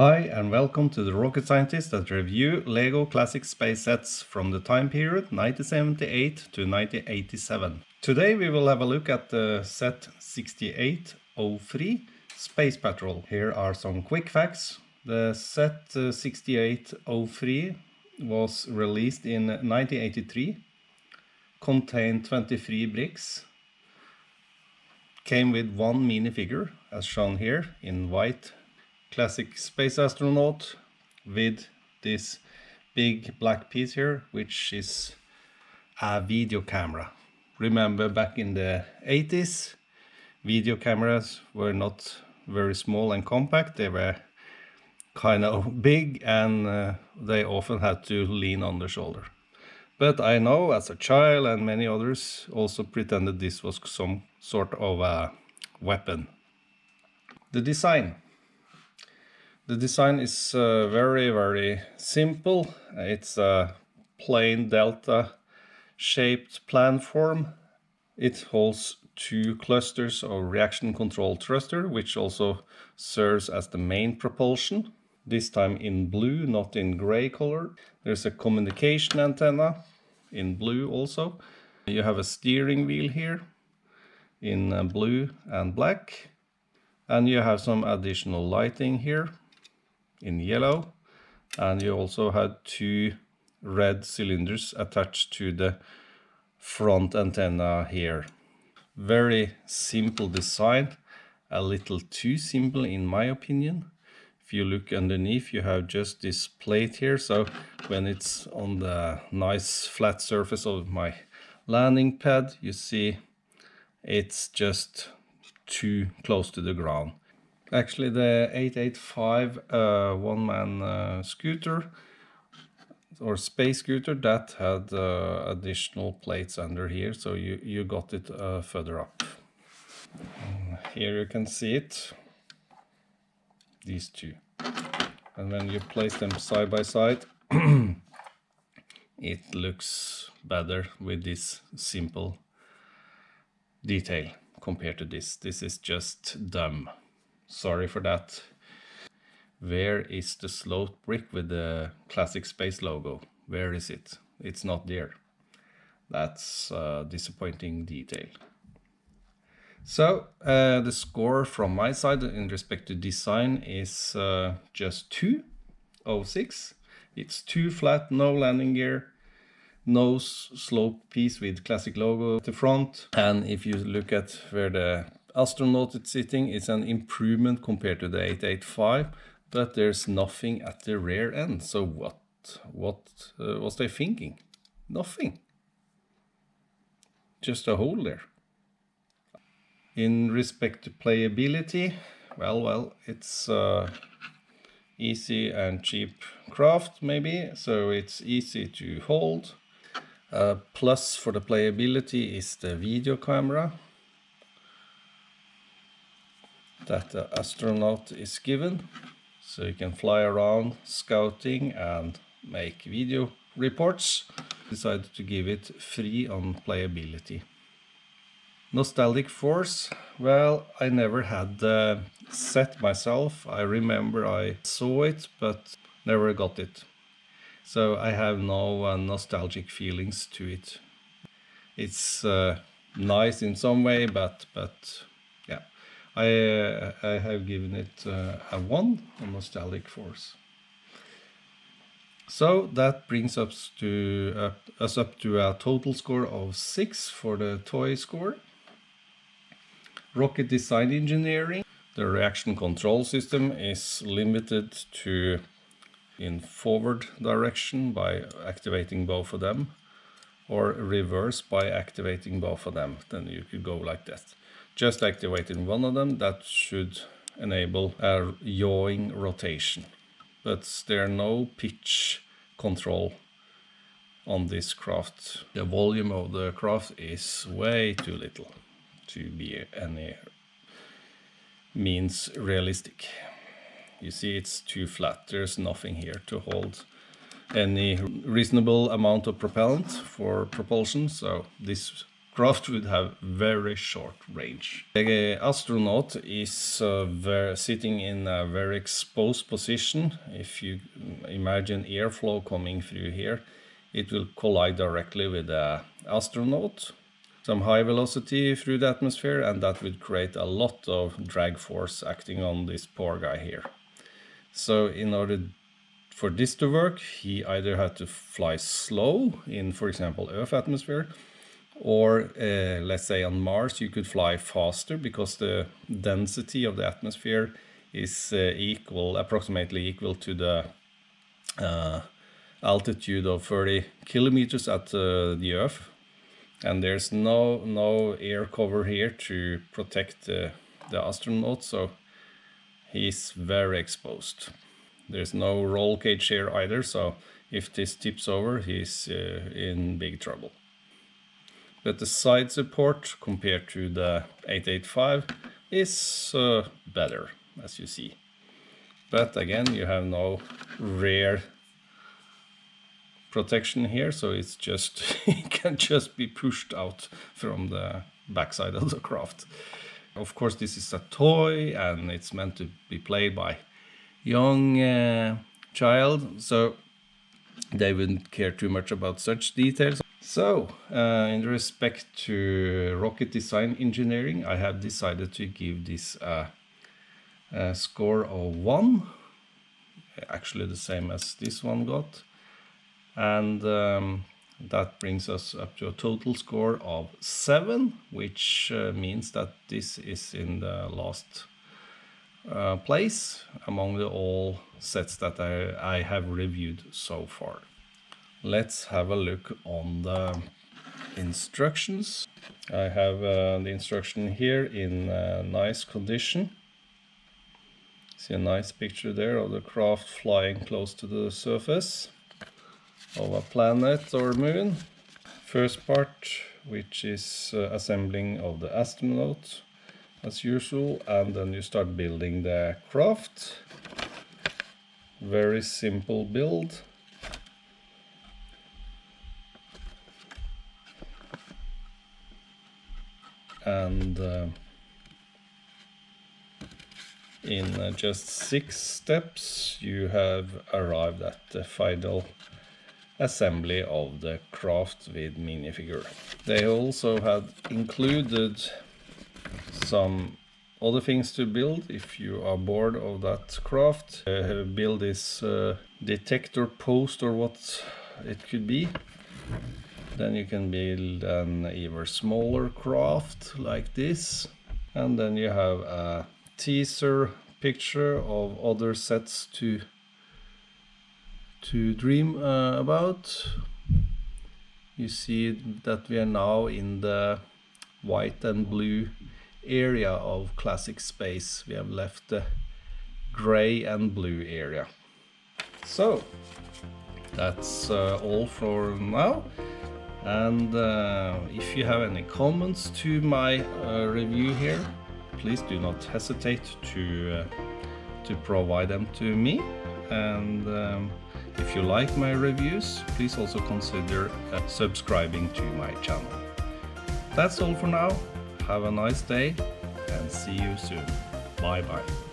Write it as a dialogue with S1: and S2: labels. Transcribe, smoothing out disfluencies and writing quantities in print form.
S1: Hi and welcome to the Rocket Scientist that review LEGO classic space sets from the time period 1978 to 1987. Today we will have a look at the set 6803 Space Patrol. Here are some quick facts. The set 6803 was released in 1983, contained 23 bricks, came with one minifigure as shown here in white. Classic space astronaut with this big black piece here, which is a video camera. Remember back in the 80s, video cameras were not very small and compact. They were kind of big and they often had to lean on the shoulder. But I know as a child and many others also pretended this was some sort of a weapon. The design is very simple. It's a plain delta shaped planform. It holds two clusters of reaction control thruster, which also serves as the main propulsion, this time in blue, not in gray color. There's a communication antenna in blue also. You have a steering wheel here in blue and black, and you have some additional lighting here in yellow, and you also had two red cylinders attached to the front antenna here. Very simple design, a little too simple in my opinion. If you look underneath, you have just this plate here, so when it's on the nice flat surface of my landing pad, you see it's just too close to the ground. Actually, the 885 one-man scooter or space scooter, that had additional plates under here, so you got it further up. Here you can see it, these two. And when you place them side by side, it looks better with this simple detail compared to this. This is just dumb. Sorry for that. Where is the sloped brick with the classic space logo? Where is it? It's not there. That's a disappointing detail. So the score from my side in respect to design is just 2/6. It's too flat, no landing gear, no sloped piece with classic logo at the front. And if you look at where the astronaut is sitting, it's an improvement compared to the 885, but there's nothing at the rear end. So what was they thinking? Nothing. Just a hole there. In respect to playability, well, it's easy and cheap craft maybe, so it's easy to hold. Plus for the playability is the video camera that the astronaut is given, so you can fly around scouting and make video reports. Decided to give it 3 on playability. Nostalgic force, well, I never had the set myself. I remember I saw it but never got it, so I have no nostalgic feelings to it. It's nice in some way, but yeah, I have given it a 1 on nostalgic force. So that brings us up to a total score of 6 for the toy score. Rocket design engineering. The reaction control system is limited to in forward direction by activating both of them, or reverse by activating both of them. Then you could go like that. Just activating one of them, that should enable a yawing rotation. But there are no pitch control on this craft. The volume of the craft is way too little to be any means realistic. You see, it's too flat. There's nothing here to hold any reasonable amount of propellant for propulsion, so this craft would have very short range. The astronaut is sitting in a very exposed position. If you imagine airflow coming through here, it will collide directly with the astronaut. Some high velocity through the atmosphere, and that would create a lot of drag force acting on this poor guy here. So in order for this to work, he either had to fly slow in, for example, Earth atmosphere, or let's say on Mars you could fly faster because the density of the atmosphere is approximately equal to the altitude of 30 kilometers at the Earth, and there's no air cover here to protect the astronaut, so he's very exposed. There's no roll cage here either, so if this tips over, he's in big trouble. But the side support compared to the 885 is better, as you see. But again, you have no rear protection here, so it's just it can just be pushed out from the backside of the craft. Of course, this is a toy and it's meant to be played by young child, so they wouldn't care too much about such details. So, in respect to rocket design engineering, I have decided to give this a score of 1, actually the same as this one got, and that brings us up to a total score of 7, which means that this is in the last place among the all sets that I have reviewed so far. Let's have a look on the instructions. I have the instruction here in nice condition. See a nice picture there of the craft flying close to the surface of a planet or moon. First part, which is assembling of the astronaut as usual, and then you start building the craft. Very simple build. And in just 6 steps you have arrived at the final assembly of the craft with minifigure. They also have included some other things to build if you are bored of that craft. Build this detector post or what it could be. Then you can build an even smaller craft like this, and then you have a teaser picture of other sets to dream about. You see that we are now in the white and blue area of classic space. We have left the gray and blue area. So that's all for now. And if you have any comments to my review here, please do not hesitate to provide them to me. And if you like my reviews, please also consider subscribing to my channel. That's all for now. Have a nice day and see you soon. Bye bye.